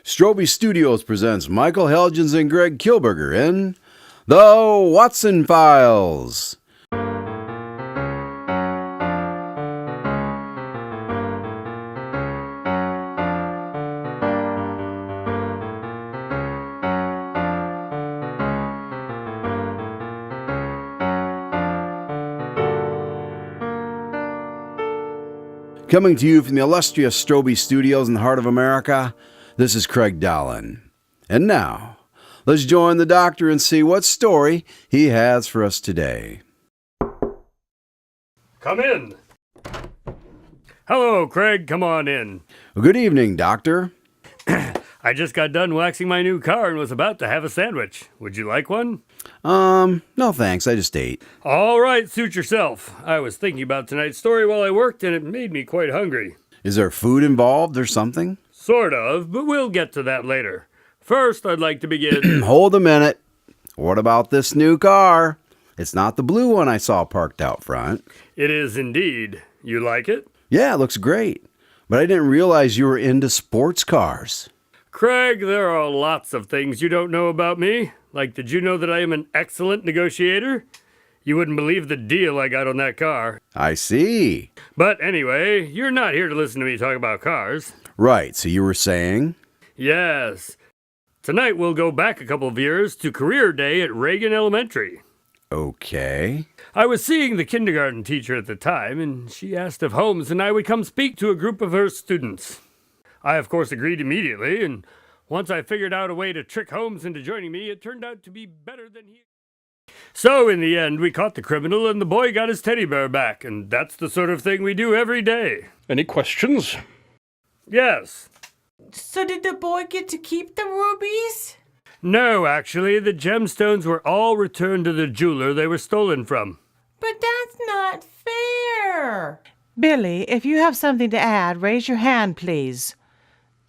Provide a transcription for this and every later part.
Strobe Studios presents Michael Helgens and Greg Kilberger in The Watson Files. Coming to you from the illustrious Strobe Studios in the heart of America, this is Craig Dahlen. And now, let's join the doctor and see what story he has for us today. Come in. Hello, Craig. Come on in. Good evening, doctor. I just got done waxing my new car and was about to have a sandwich. Would you like one? No thanks, I just ate. All right, suit yourself. I was thinking about tonight's story while I worked and it made me quite hungry. Is there food involved or something? Sort of, but we'll get to that later. First, I'd like to begin... Hold a minute. What about this new car? It's not the blue one I saw parked out front. It is indeed. You like it? Yeah, it looks great. But I didn't realize you were into sports cars. Craig, there are lots of things you don't know about me. Like, did you know that I am an excellent negotiator? You wouldn't believe the deal I got on that car. I see. But anyway, you're not here to listen to me talk about cars. Right, so you were saying? Yes. Tonight we'll go back a couple of years to career day at Reagan Elementary. Okay. I was seeing the kindergarten teacher at the time, and she asked if Holmes and I would come speak to a group of her students. I, of course, agreed immediately, and once I figured out a way to trick Holmes into joining me, it turned out to be better than he... So, in the end, we caught the criminal, and the boy got his teddy bear back, and that's the sort of thing we do every day. Any questions? Yes. So did the boy get to keep the rubies? No, actually, the gemstones were all returned to the jeweler they were stolen from. But that's not fair. Billy, if you have something to add, raise your hand, please.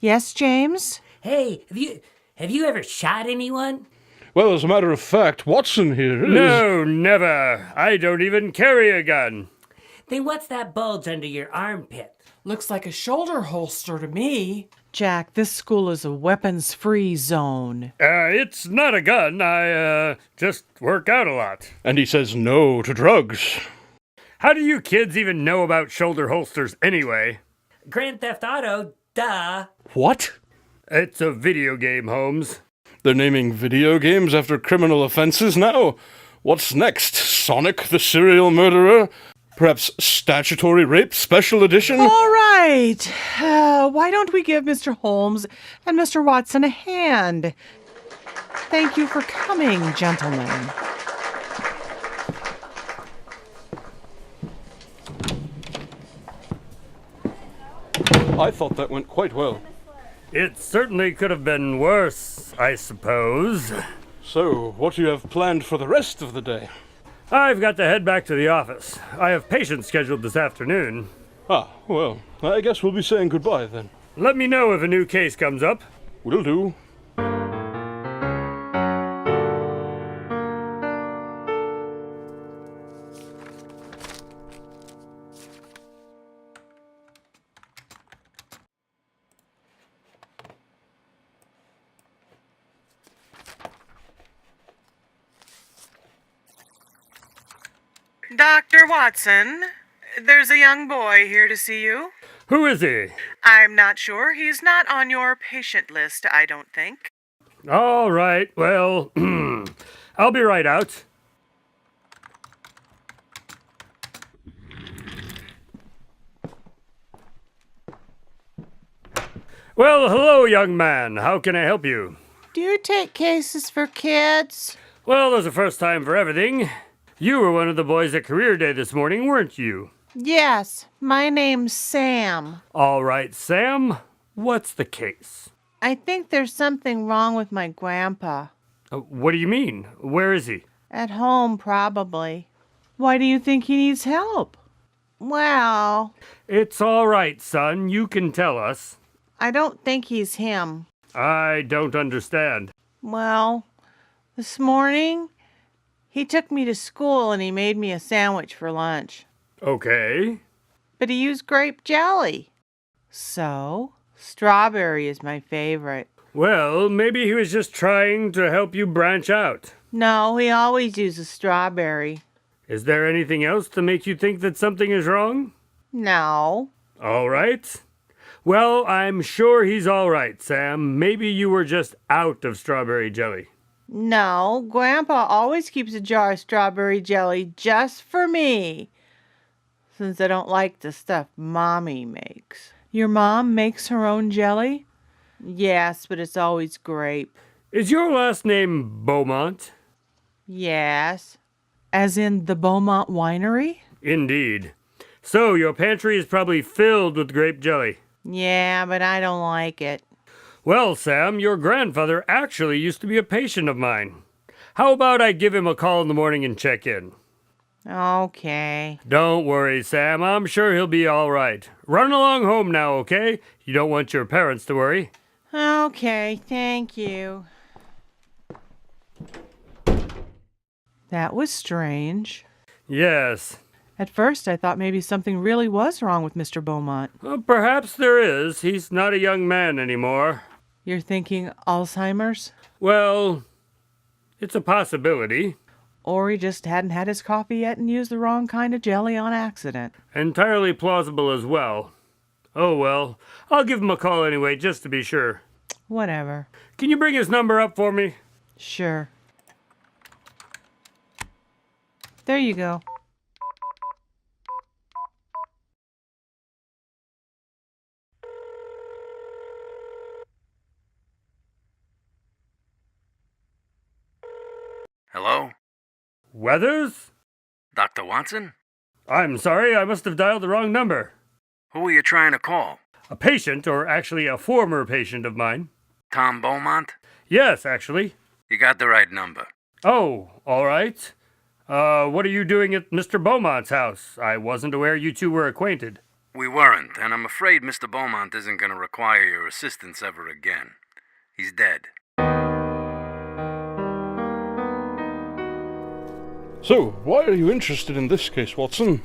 Yes, James? Hey, have you ever shot anyone? Well, as a matter of fact, Watson here is... No, never. I don't even carry a gun. Then what's that bulge under your armpit? Looks like a shoulder holster to me. Jack, this school is a weapons-free zone. It's not a gun. I, just work out a lot. And he says no to drugs. How do you kids even know about shoulder holsters anyway? Grand Theft Auto, duh. What? It's a video game, Holmes. They're naming video games after criminal offenses now? What's next? Sonic the Serial Murderer? Perhaps Statutory Rape Special Edition? All right. Why don't we give Mr. Holmes and Mr. Watson a hand? Thank you for coming, gentlemen. I thought that went quite well. It certainly could have been worse, I suppose. So, what do you have planned for the rest of the day? I've got to head back to the office. I have patients scheduled this afternoon. Ah, well, I guess we'll be saying goodbye then. Let me know if a new case comes up. Will do. Dr. Watson, there's a young boy here to see you. Who is he? I'm not sure. He's not on your patient list, I don't think. All right, well, I'll be right out. Well, hello, young man. How can I help you? Do you take cases for kids? Well, there's a first time for everything. You were one of the boys at career day this morning, weren't you? Yes, my name's Sam. All right, Sam. What's the case? I think there's something wrong with my grandpa. What do you mean? Where is he? At home, probably. Why do you think he needs help? Well, It's all right, son. You can tell us. I don't think he's him. I don't understand. Well, this morning, he took me to school and he made me a sandwich for lunch. Okay. But he used grape jelly. So, Strawberry is my favorite. Well, maybe he was just trying to help you branch out. No, he always uses strawberry. Is there anything else to make you think that something is wrong? No. All right. Well, I'm sure he's all right, Sam. Maybe you were just out of strawberry jelly. No, Grandpa always keeps a jar of strawberry jelly just for me, since I don't like the stuff Mommy makes. Your mom makes her own jelly? Yes, but it's always grape. Is your last name Beaumont? Yes. As in the Beaumont Winery? Indeed. So your pantry is probably filled with grape jelly. Yeah, but I don't like it. Well, Sam, your grandfather actually used to be a patient of mine. How about I give him a call in the morning and check in? Okay. Don't worry, Sam. I'm sure he'll be all right. Run along home now, okay? You don't want your parents to worry. Okay, thank you. That was strange. Yes. At first, I thought maybe something really was wrong with Mr. Beaumont. Well, perhaps there is. He's not a young man anymore. You're thinking Alzheimer's? Well, it's a possibility. Or he just hadn't had his coffee yet and used the wrong kind of jelly on accident. Entirely plausible as well. Oh well, I'll give him a call anyway, just to be sure. Whatever. Can you bring his number up for me? Sure. There you go. Hello? Weathers? Dr. Watson? I'm sorry, I must have dialed the wrong number. Who are you trying to call? A patient, or actually a former patient of mine. Tom Beaumont? Yes, actually. You got the right number. Oh, all right. What are you doing at Mr. Beaumont's house? I wasn't aware you two were acquainted. We weren't, and I'm afraid Mr. Beaumont isn't going to require your assistance ever again. He's dead. So, why are you interested in this case, Watson?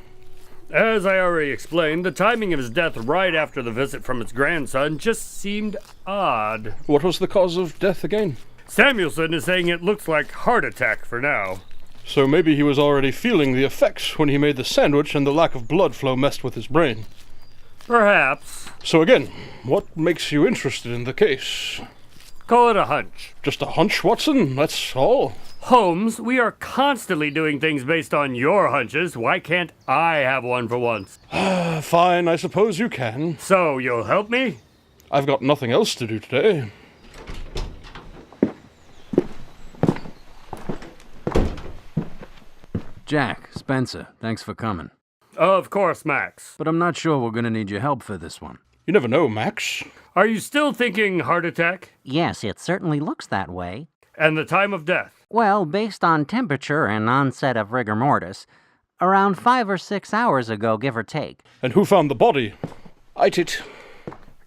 As I already explained, the timing of his death right after the visit from his grandson just seemed odd. What was the cause of death again? Samuelson is saying it looks like heart attack for now. So maybe he was already feeling the effects when he made the sandwich and the lack of blood flow messed with his brain. Perhaps. So again, what makes you interested in the case? Call it a hunch. Just a hunch, Watson? That's all? Holmes, we are constantly doing things based on your hunches. Why can't I have one for once? Fine, I suppose you can. So, you'll help me? I've got nothing else to do today. Jack, Spencer, thanks for coming. Of course, Max. But I'm not sure we're gonna need your help for this one. You never know, Max. Are you still thinking heart attack? Yes, it certainly looks that way. And the time of death? Well, based on temperature and onset of rigor mortis, around 5 or 6 hours ago, give or take. And who found the body? I did.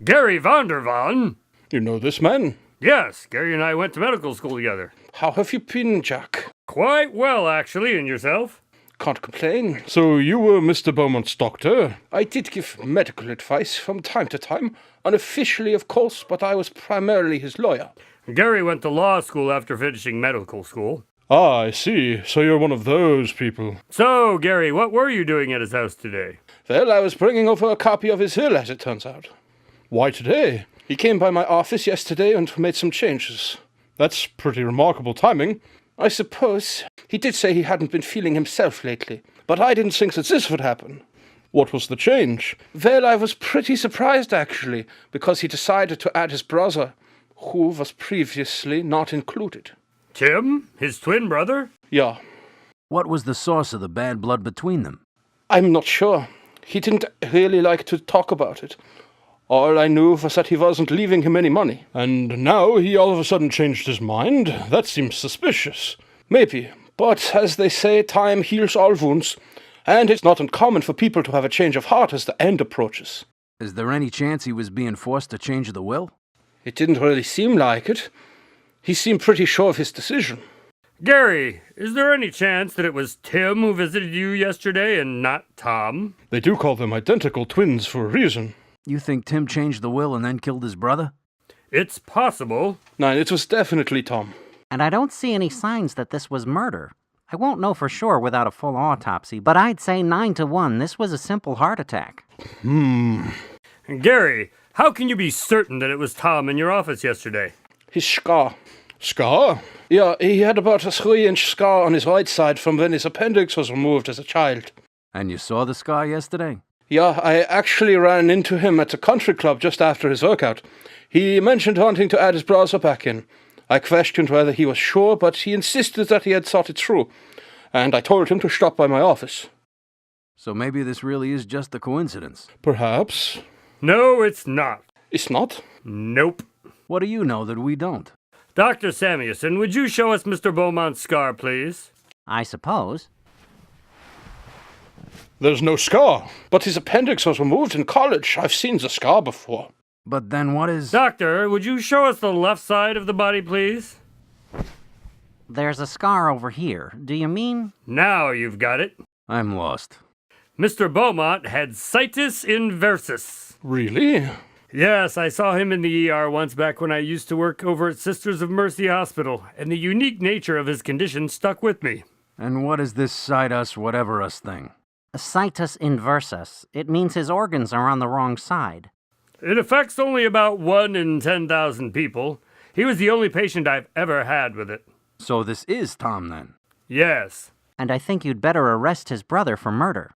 Gary Vandervan? You know this man? Yes, Gary and I went to medical school together. How have you been, Jack? Quite well, actually, and yourself? Can't complain. So you were Mr. Beaumont's doctor? I did give medical advice from time to time, unofficially, of course, but I was primarily his lawyer. Gary went to law school after finishing medical school. Ah, I see. So you're one of those people. So, Gary, what were you doing at his house today? Well, I was bringing over a copy of his will, as it turns out. Why today? He came by my office yesterday and made some changes. That's pretty remarkable timing. I suppose he did say he hadn't been feeling himself lately, but I didn't think that this would happen. What was the change? Well, I was pretty surprised, actually, because he decided to add his brother, who was previously not included. Tim? His twin brother? Yeah. What was the source of the bad blood between them? I'm not sure. He didn't really like to talk about it. All I knew was that he wasn't leaving him any money. And now he all of a sudden changed his mind? That seems suspicious. Maybe. But as they say, time heals all wounds. And it's not uncommon for people to have a change of heart as the end approaches. Is there any chance he was being forced to change the will? It didn't really seem like it. He seemed pretty sure of his decision. Gary, is there any chance that it was Tim who visited you yesterday and not Tom? They do call them identical twins for a reason. You think Tim changed the will and then killed his brother? It's possible. Nein, it was definitely Tom. And I don't see any signs that this was murder. I won't know for sure without a full autopsy, but I'd say 9 to 1 this was a simple heart attack. Gary, how can you be certain that it was Tom in your office yesterday? His scar. Scar? Yeah, he had about a 3-inch scar on his right side from when his appendix was removed as a child. And you saw the scar yesterday? Yeah, I actually ran into him at a country club just after his workout. He mentioned wanting to add his browser back in. I questioned whether he was sure, but he insisted that he had thought it through, and I told him to stop by my office. So maybe this really is just a coincidence. Perhaps. No, it's not. It's not? Nope. What do you know that we don't? Dr. Samuelson, would you show us Mr. Beaumont's scar, please? I suppose. There's no scar, but his appendix was removed in college. I've seen the scar before. But then what is... Doctor, would you show us the left side of the body, please? There's a scar over here. Do you mean? Now you've got it. I'm lost. Mr. Beaumont had situs inversus. Really? Yes, I saw him in the ER once back when I used to work over at Sisters of Mercy Hospital, and the unique nature of his condition stuck with me. And what is this situs whatever us thing? Situs inversus. It means his organs are on the wrong side. It affects only about 1 in 10,000 people. He was the only patient I've ever had with it. So this is Tom then? Yes. And I think you'd better arrest his brother for murder.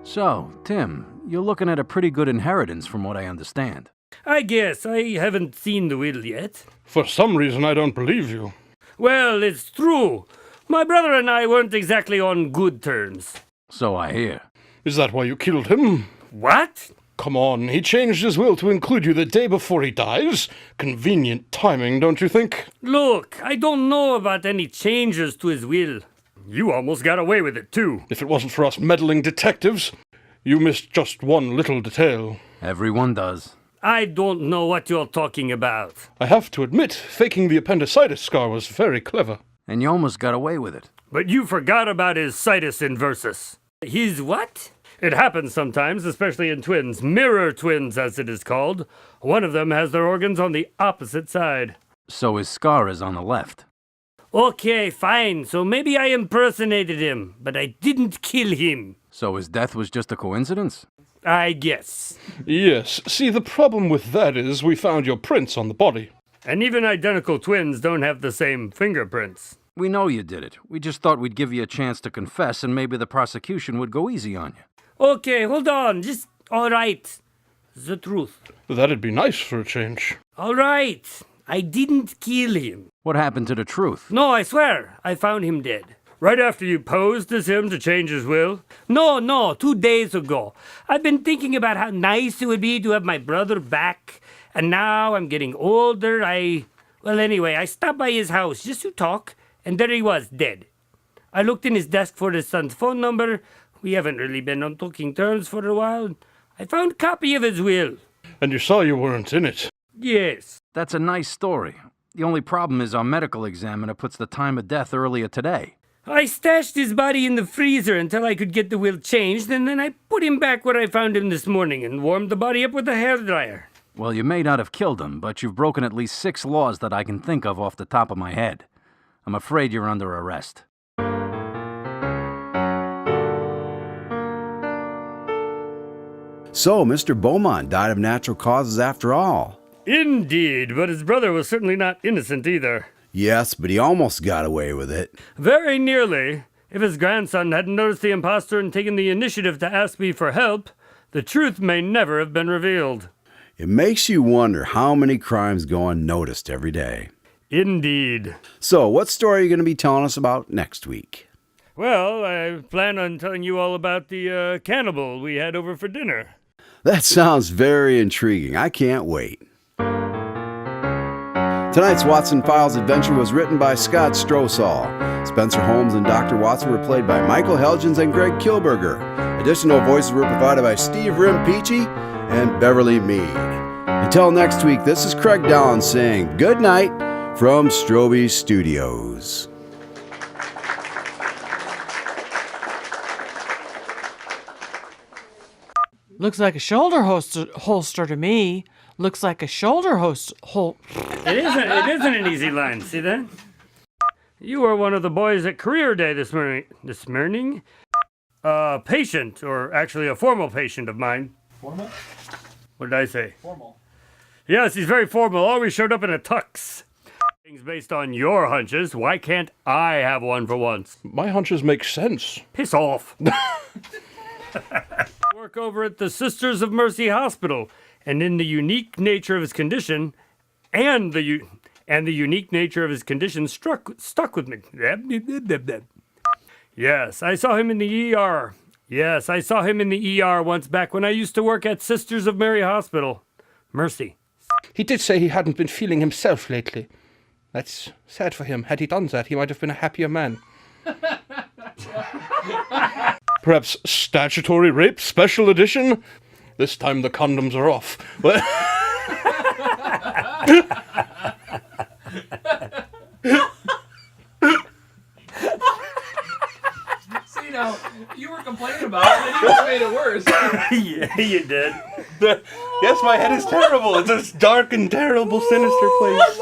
So, Tim, you're looking at a pretty good inheritance from what I understand. I guess. I haven't seen the will yet. For some reason, I don't believe you. Well, it's true. My brother and I weren't exactly on good terms. So I hear. Is that why you killed him? What? Come on, he changed his will to include you the day before he dies. Convenient timing, don't you think? Look, I don't know about any changes to his will. You almost got away with it, too. If it wasn't for us meddling detectives, you missed just one little detail. Everyone does. I don't know what you're talking about. I have to admit, faking the appendicitis scar was very clever. And you almost got away with it. But you forgot about his situs inversus. His what? It happens sometimes, especially in twins. Mirror twins, as it is called. One of them has their organs on the opposite side. So his scar is on the left. Okay, fine. So maybe I impersonated him, but I didn't kill him. So his death was just a coincidence? I guess. Yes, see, the problem with that is we found your prints on the body. And even identical twins don't have the same fingerprints. We know you did it. We just thought we'd give you a chance to confess and maybe the prosecution would go easy on you. Okay, hold on. Just, all right. The truth. That'd be nice for a change. All right. I didn't kill him. What happened to the truth? No, I swear. I found him dead. Right after you posed as him to change his will? No, 2 days ago. I've been thinking about how nice it would be to have my brother back. And now I'm getting older. Well, anyway, I stopped by his house just to talk, and there he was, dead. I looked in his desk for his son's phone number. We haven't really been on talking terms for a while. I found a copy of his will. And you saw you weren't in it. Yes. That's a nice story. The only problem is our medical examiner puts the time of death earlier today. I stashed his body in the freezer until I could get the will changed, and then I put him back where I found him this morning and warmed the body up with a hairdryer. Well, you may not have killed him, but you've broken at least 6 laws that I can think of off the top of my head. I'm afraid you're under arrest. So, Mr. Beaumont died of natural causes after all. Indeed, but his brother was certainly not innocent either. Yes, but he almost got away with it. Very nearly. If his grandson hadn't noticed the impostor and taken the initiative to ask me for help, the truth may never have been revealed. It makes you wonder how many crimes go unnoticed every day. Indeed. So, what story are you going to be telling us about next week? Well, I plan on telling you all about the cannibal we had over for dinner. That sounds very intriguing. I can't wait. Tonight's Watson Files adventure was written by Scott Strosahl. Spencer Holmes and Dr. Watson were played by Michael Helgens and Greg Kilberger. Additional voices were provided by Steve Rimpici and Beverly Mead. Until next week, this is Craig Dahlen saying good night from Strobe Studios. Looks like a shoulder holster to me. Looks like a shoulder It isn't an easy line, see that? You were one of the boys at career day this morning. A patient, or actually a formal patient of mine. Formal? What did I say? Formal. Yes, he's very formal. Always showed up in a tux. Things based on your hunches. Why can't I have one for once? My hunches make sense. Piss off. Work over at the Sisters of Mercy Hospital, and in the unique nature of his condition, unique nature of his condition stuck with me. Yes, I saw him in the ER. Yes, I saw him in the ER once back when I used to work at Sisters of Mary Hospital. Mercy. He did say he hadn't been feeling himself lately. That's sad for him. Had he done that, he might have been a happier man. Perhaps statutory rape special edition? This time the condoms are off. See, now, you were complaining about it, and then you just made it worse. Yeah, you did. Yes, my head is terrible. It's a dark and terrible, sinister place.